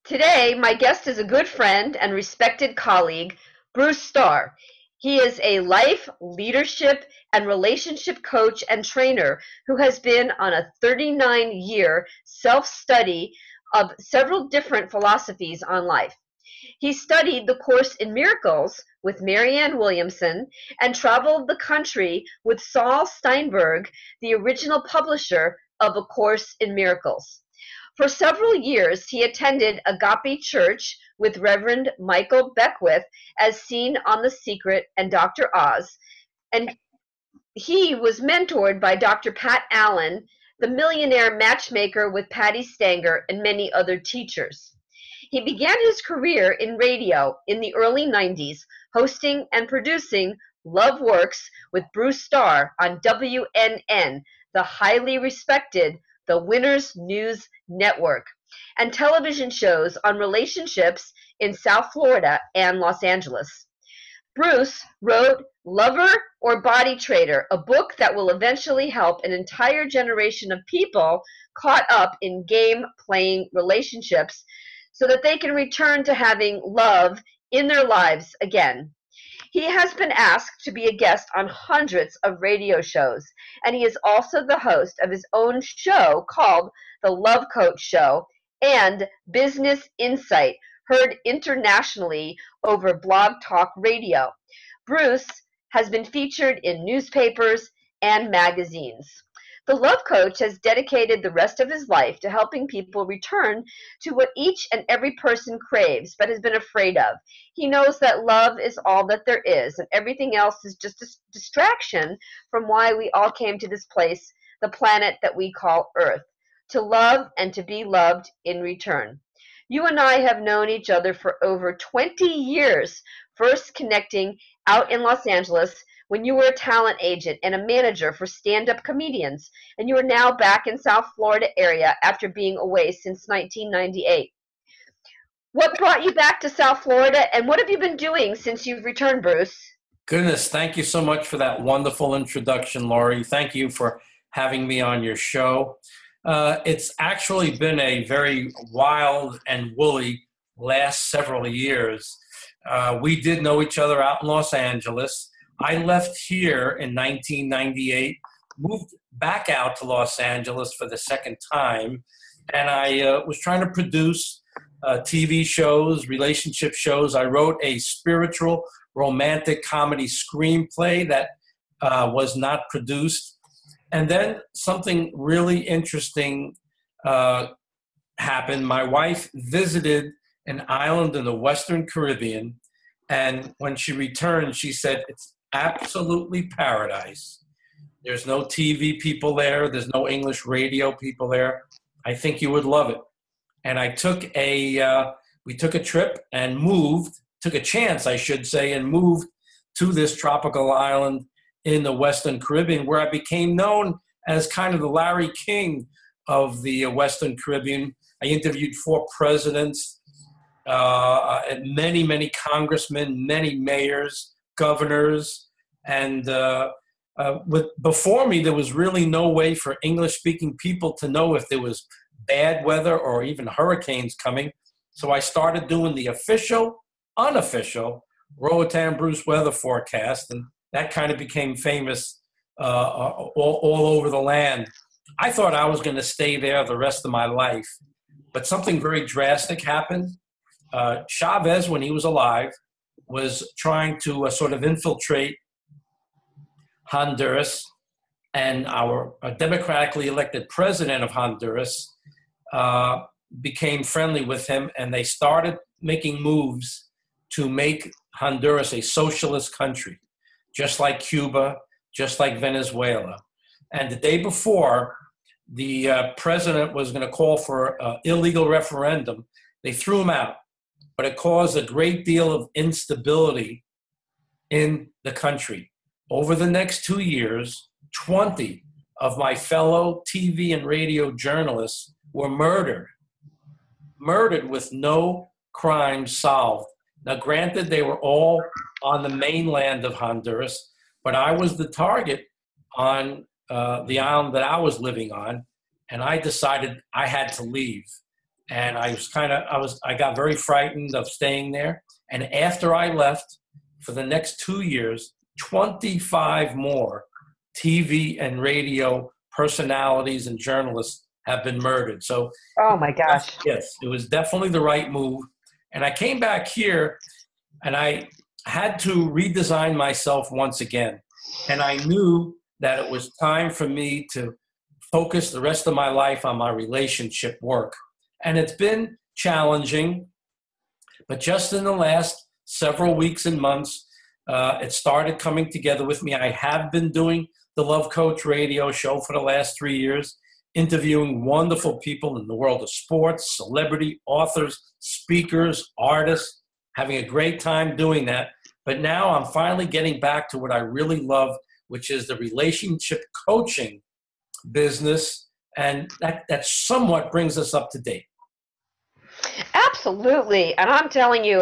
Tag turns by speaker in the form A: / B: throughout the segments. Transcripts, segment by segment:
A: Today, my guest is a good friend and respected colleague, Bruce Starr. He is a life, leadership, and relationship coach and trainer who has been on a 39-year self-study of several different philosophies on life. He studied the Course in Miracles with Marianne Williamson and traveled the country with Saul Steinberg, the original publisher of A Course in Miracles. For several years, he attended Agape Church with Reverend Michael Beckwith, as seen on The Secret and Dr. Oz, and he was mentored by Dr. Pat Allen, the millionaire matchmaker with Patty Stanger, and many other teachers. He began his career in radio in the early 90s, hosting and producing Love Works with Bruce Starr on WNN, the highly respected The Winners News Network, and television shows on relationships in South Florida and Los Angeles. Bruce wrote Lover or Body Trader, a book that will eventually help an entire generation of people caught up in game-playing relationships so that they can return to having love in their lives again. He has been asked to be a guest on hundreds of radio shows, and he is also the host of his own show called The LUVCOACH Show and Business Insight, heard internationally over Blog Talk Radio. Bruce has been featured in newspapers and magazines. The Love Coach has dedicated the rest of his life to helping people return to what each and every person craves but has been afraid of. He knows that love is all that there is, and everything else is just a distraction from why we all came to this place, the planet that we call Earth, to love and to be loved in return. You and I have known each other for over 20 years, first connecting out in Los Angeles when you were a talent agent and a manager for stand-up comedians, and you are now back in South Florida area after being away since 1998. What brought you back to South Florida, and what have you been doing since you've returned, Bruce?
B: Goodness, thank you so much for that wonderful introduction, Lori. Thank you for having me on your show. It's actually been a very wild and woolly last several years. We did know each other out in Los Angeles. I left here in 1998, moved back out to Los Angeles for the second time, and I was trying to produce TV shows, relationship shows. I wrote a spiritual romantic comedy screenplay that was not produced. And then something really interesting happened. My wife visited an island in the Western Caribbean, and when she returned, she said, "It's absolutely paradise. There's no TV people there. There's no English radio people there. I think you would love it." And I took we took a trip and took a chance, I should say, and moved to this tropical island in the Western Caribbean, where I became known as kind of the Larry King of the Western Caribbean. I interviewed 4 presidents, many congressmen, many mayors, governors, and before me, there was really no way for English-speaking people to know if there was bad weather or even hurricanes coming. So I started doing the official, unofficial Roatan Bruce weather forecast, and that kind of became famous all over the land. I thought I was going to stay there the rest of my life, but something very drastic happened. Chavez, when he was alive, was trying to sort of infiltrate Honduras, and our democratically elected president of Honduras became friendly with him, and they started making moves to make Honduras a socialist country, just like Cuba, just like Venezuela. And the day before, the president was going to call for an illegal referendum. They threw him out, but it caused a great deal of instability in the country. Over the next 2 years, 20 of my fellow TV and radio journalists were murdered with no crime solved. Now, granted, they were all on the mainland of Honduras, but I was the target on the island that I was living on, and I decided I had to leave. And I got very frightened of staying there. And after I left, for the next 2 years, 25 more TV and radio personalities and journalists have been murdered. So,
A: Oh my gosh.
B: yes, it was definitely the right move. And I came back here and I had to redesign myself once again. And I knew that it was time for me to focus the rest of my life on my relationship work. And it's been challenging, but just in the last several weeks and months, it started coming together with me. I have been doing the Love Coach radio show for the last 3 years, interviewing wonderful people in the world of sports, celebrity, authors, speakers, artists, having a great time doing that. But now I'm finally getting back to what I really love, which is the relationship coaching business. And that somewhat brings us up to date.
A: Absolutely. And I'm telling you,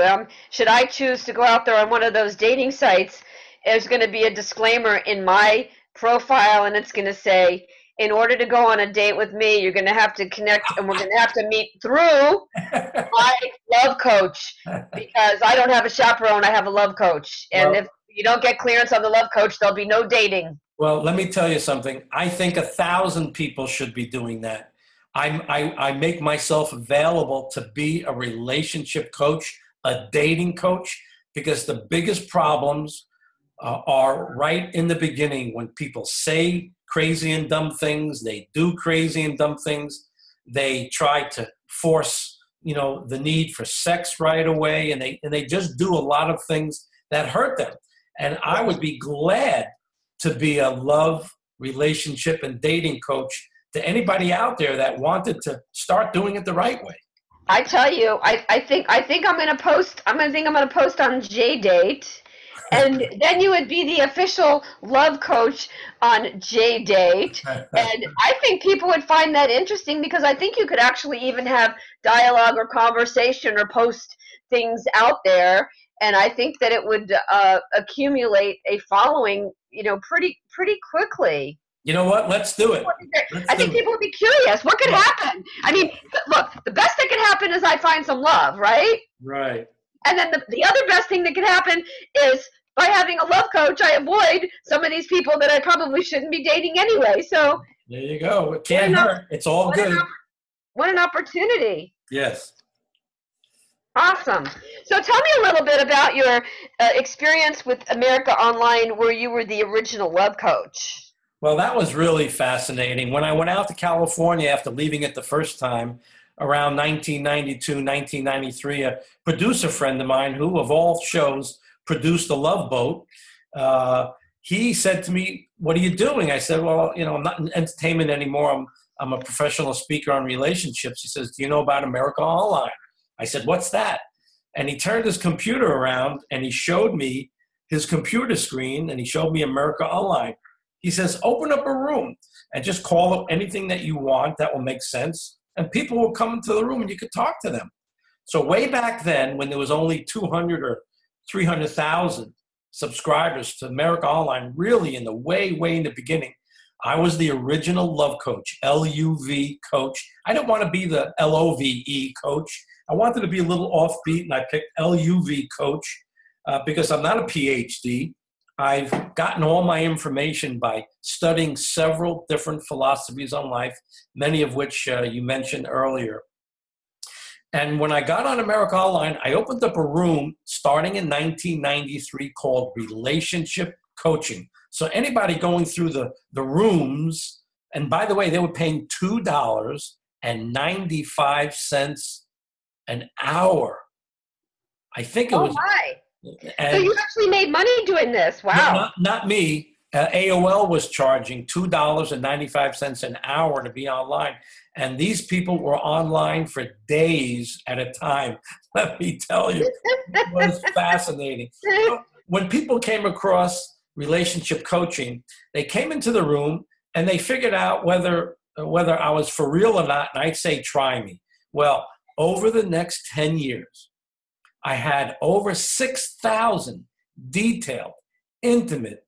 A: should I choose to go out there on one of those dating sites, there's going to be a disclaimer in my profile, and it's going to say, in order to go on a date with me, you're going to have to connect, and we're going to have to meet through my love coach, because I don't have a chaperone, I have a love coach. And if you don't get clearance on the love coach, there'll be no dating.
B: Well, let me tell you something. I think 1,000 people should be doing that. I make myself available to be a relationship coach, a dating coach, because the biggest problems are right in the beginning when people say crazy and dumb things, they do crazy and dumb things, they try to force, the need for sex right away, and they just do a lot of things that hurt them. And I would be glad to be a love, relationship, and dating coach to anybody out there that wanted to start doing it the right way.
A: I tell you, I think I'm going to post. I'm going to post on JDate, and then you would be the official love coach on JDate. And I think people would find that interesting, because I think you could actually even have dialogue or conversation or post things out there. And I think that it would accumulate a following, pretty quickly.
B: You know what? Let's do it.
A: I think people would be curious. What could happen? I mean, look, the best that could happen is I find some love, right?
B: Right.
A: And then the other best thing that could happen is by having a love coach, I avoid some of these people that I probably shouldn't be dating anyway. So
B: there you go. It can't hurt. It's all good.
A: What an opportunity.
B: Yes.
A: Awesome. So tell me a little bit about your experience with America Online, where you were the original love coach.
B: Well, that was really fascinating. When I went out to California after leaving it the first time, around 1992, 1993, a producer friend of mine who, of all shows, produced The Love Boat, he said to me, "What are you doing?" I said, "Well, I'm not in entertainment anymore. I'm a professional speaker on relationships." He says, "Do you know about America Online?" I said, "What's that?" And he turned his computer around and he showed me his computer screen, and he showed me America Online. He says, "Open up a room and just call up anything that you want that will make sense, and people will come into the room and you could talk to them." So way back then, when there was only 200 or 300,000 subscribers to America Online, really in the way in the beginning, I was the original love coach, LUV coach. I didn't want to be the LOVE coach. I wanted to be a little offbeat, and I picked LUV coach because I'm not a PhD. I've gotten all my information by studying several different philosophies on life, many of which you mentioned earlier. And when I got on America Online, I opened up a room starting in 1993 called Relationship Coaching. So anybody going through the rooms, and by the way, they were paying $2.95 an hour. I think it was.
A: Oh my. So you actually made money doing this. Wow.
B: Not me. AOL was charging $2.95 an hour to be online. And these people were online for days at a time. Let me tell you, it was fascinating. When people came across relationship coaching, they came into the room and they figured out whether I was for real or not. And I'd say, "Try me." Well, over the next 10 years, I had over 6,000 detailed, intimate,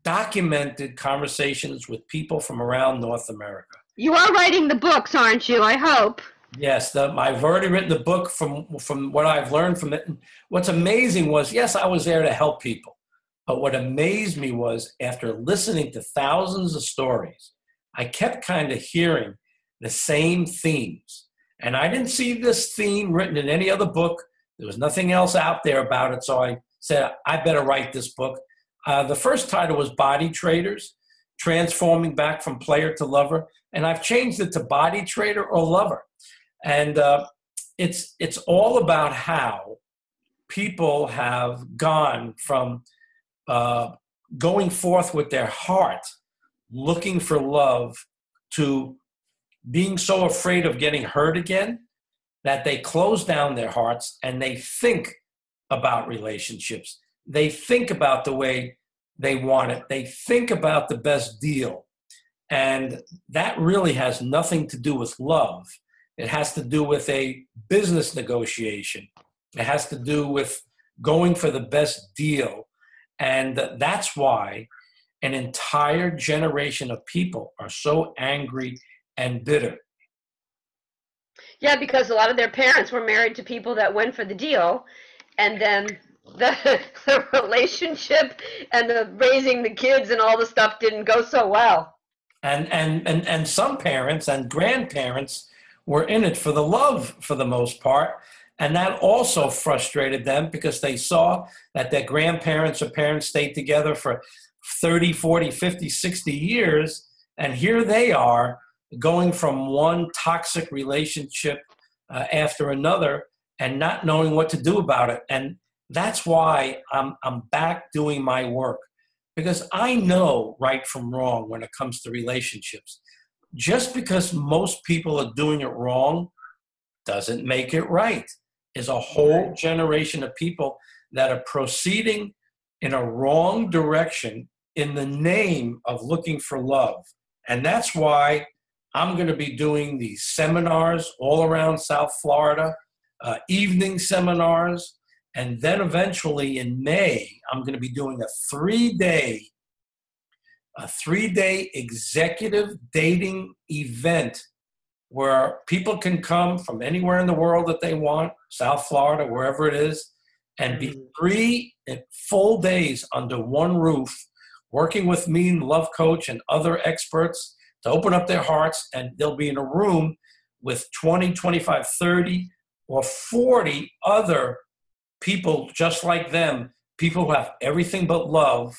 B: documented conversations with people from around North America.
A: You are writing the books, aren't you? I hope.
B: Yes, I've already written the book from what I've learned from it. And what's amazing was, yes, I was there to help people, but what amazed me was after listening to thousands of stories, I kept kind of hearing the same themes. And I didn't see this theme written in any other book. There was nothing else out there about it. So I said, I better write this book. The first title was Body Traders, Transforming Back from Player to Lover. And I've changed it to Body Trader or Lover. And it's all about how people have gone from going forth with their heart, looking for love, to being so afraid of getting hurt again that they close down their hearts and they think about relationships. They think about the way they want it. They think about the best deal. And that really has nothing to do with love. It has to do with a business negotiation. It has to do with going for the best deal. And that's why an entire generation of people are so angry and bitter.
A: Yeah, because a lot of their parents were married to people that went for the deal, and then the relationship and the raising the kids and all the stuff didn't go so well.
B: And some parents and grandparents were in it for the love for the most part. And that also frustrated them because they saw that their grandparents or parents stayed together for 30, 40, 50, 60 years. And here they are going from one toxic relationship after another and not knowing what to do about it. And that's why I'm back doing my work, because I know right from wrong when it comes to relationships. Just because most people are doing it wrong doesn't make it right. There's a whole generation of people that are proceeding in a wrong direction in the name of looking for love. And that's why I'm going to be doing these seminars all around South Florida, evening seminars. And then eventually in May, I'm going to be doing a three-day executive dating event where people can come from anywhere in the world that they want, South Florida, wherever it is, and be 3 full days under one roof, working with me and Love Coach and other experts to open up their hearts. And they'll be in a room with 20, 25, 30, or 40 other people just like them, people who have everything but love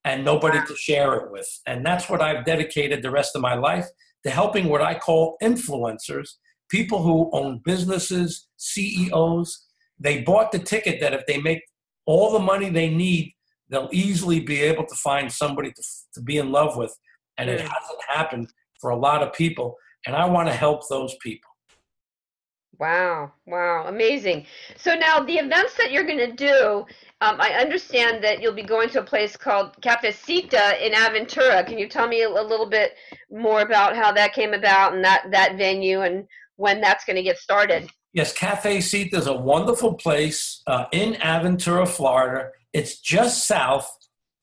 B: and nobody to share it with. And that's what I've dedicated the rest of my life to, helping what I call influencers, people who own businesses, CEOs. They bought the ticket that if they make all the money they need, they'll easily be able to find somebody to be in love with. And it hasn't happened for a lot of people. And I want to help those people.
A: Wow, wow, amazing. So now the events that you're going to do, I understand that you'll be going to a place called Cafecita in Aventura. Can you tell me a little bit more about how that came about and that venue and when that's going to get started?
B: Yes, Cafecita is a wonderful place in Aventura, Florida. It's just south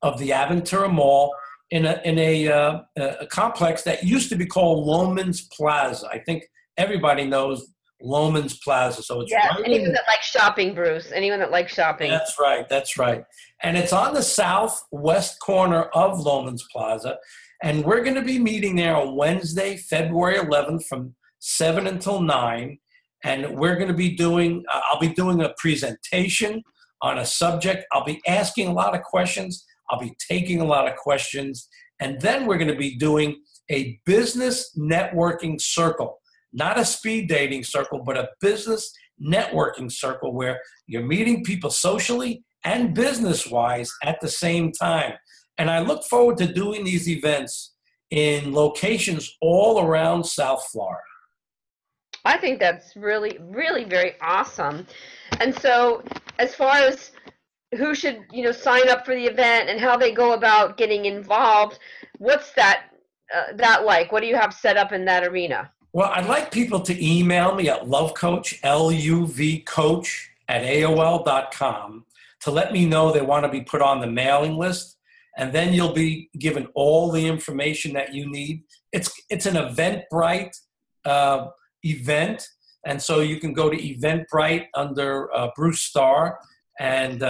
B: of the Aventura Mall in a complex that used to be called Loman's Plaza. I think everybody knows Loman's Plaza. So it's right
A: anyone that likes shopping, Bruce. Anyone that likes shopping.
B: That's right. That's right. And it's on the southwest corner of Loman's Plaza. And we're going to be meeting there on Wednesday, February 11th from 7 until 9. And we're going to be doing, I'll be doing a presentation on a subject. I'll be asking a lot of questions. I'll be taking a lot of questions. And then we're going to be doing a business networking circle. Not a speed dating circle, but a business networking circle where you're meeting people socially and business-wise at the same time. And I look forward to doing these events in locations all around South Florida.
A: I think that's really, really very awesome. And so as far as who should, sign up for the event and how they go about getting involved, what's that like? What do you have set up in that arena?
B: Well, I'd like people to email me at LUVCOACH, LUVCOACH @AOL.com to let me know they want to be put on the mailing list. And then you'll be given all the information that you need. It's an Eventbrite, event. And so you can go to Eventbrite under Bruce Starr and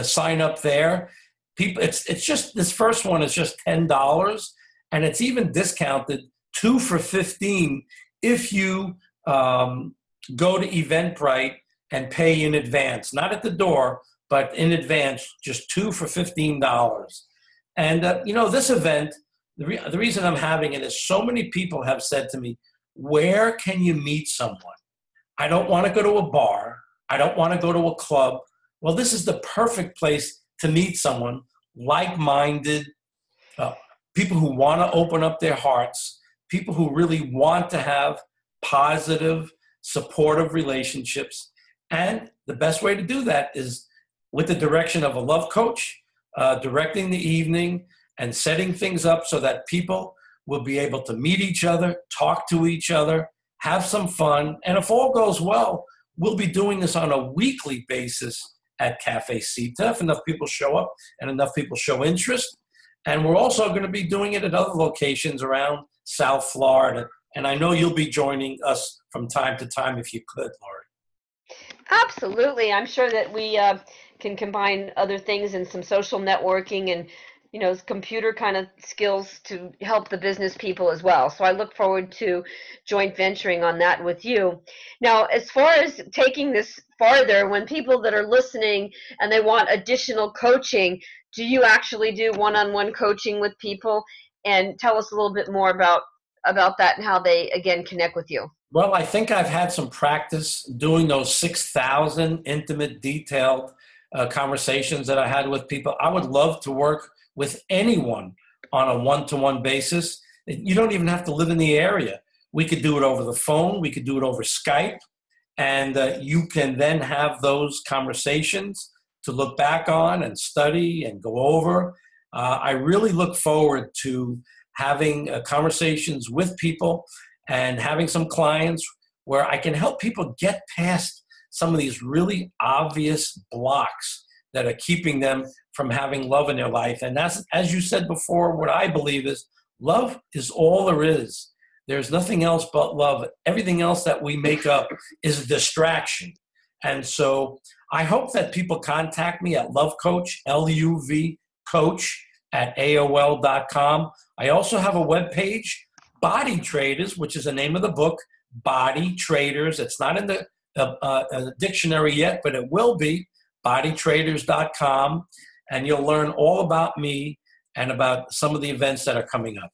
B: sign up there. People, it's just, this first one is just $10, and it's even discounted 2 for $15 if you go to Eventbrite and pay in advance, not at the door, but in advance, just 2 for $15. And this event, the reason I'm having it is so many people have said to me, where can you meet someone? I don't want to go to a bar. I don't want to go to a club. Well, this is the perfect place to meet someone, like-minded, people who want to open up their hearts, people who really want to have positive, supportive relationships. And the best way to do that is with the direction of a love coach, directing the evening and setting things up so that people will be able to meet each other, talk to each other, have some fun. And if all goes well, we'll be doing this on a weekly basis at Cafe Cita if enough people show up and enough people show interest. And we're also going to be doing it at other locations around South Florida. And I know you'll be joining us from time to time if you could, Lori.
A: Absolutely. I'm sure that we can combine other things and some social networking and computer kind of skills to help the business people as well. So I look forward to joint venturing on that with you. Now, as far as taking this farther, when people that are listening and they want additional coaching, do you actually do one-on-one coaching with people? And tell us a little bit more about that and how they, again, connect with you.
B: Well, I think I've had some practice doing those 6,000 intimate, detailed conversations that I had with people. I would love to work with anyone on a one-to-one basis. You don't even have to live in the area. We could do it over the phone. We could do it over Skype. And you can then have those conversations to look back on and study and go over. I really look forward to having conversations with people and having some clients where I can help people get past some of these really obvious blocks that are keeping them from having love in their life. And that's, as you said before, what I believe is love is all there is. There's nothing else but love. Everything else that we make up is a distraction. And so I hope that people contact me at LUVCOACH, LUVCOACH at AOL.com. I also have a webpage, Body Traders, which is the name of the book, Body Traders. It's not in the dictionary yet, but it will be, bodytraders.com. And you'll learn all about me and about some of the events that are coming up.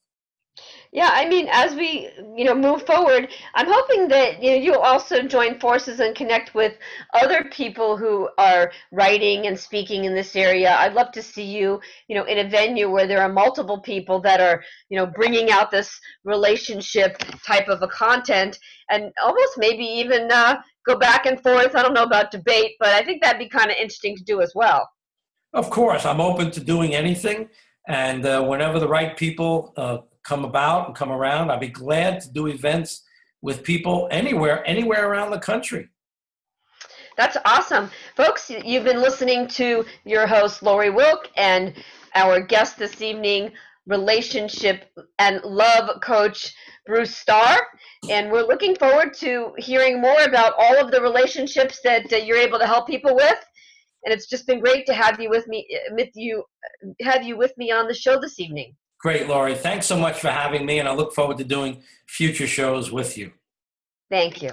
A: Yeah, I mean, as we move forward, I'm hoping that you'll also join forces and connect with other people who are writing and speaking in this area. I'd love to see you, in a venue where there are multiple people that are, bringing out this relationship type of a content, and almost maybe even go back and forth. I don't know about debate, but I think that'd be kind of interesting to do as well.
B: Of course, I'm open to doing anything, and whenever the right people come about and come around, I'd be glad to do events with people anywhere around the country.
A: That's awesome. Folks, you've been listening to your host, Lori Wilk, and our guest this evening, relationship and love coach, Bruce Starr. And we're looking forward to hearing more about all of the relationships that you're able to help people with. And it's just been great to have you with me on the show this evening.
B: Great, Lori. Thanks so much for having me, and I look forward to doing future shows with you.
A: Thank you.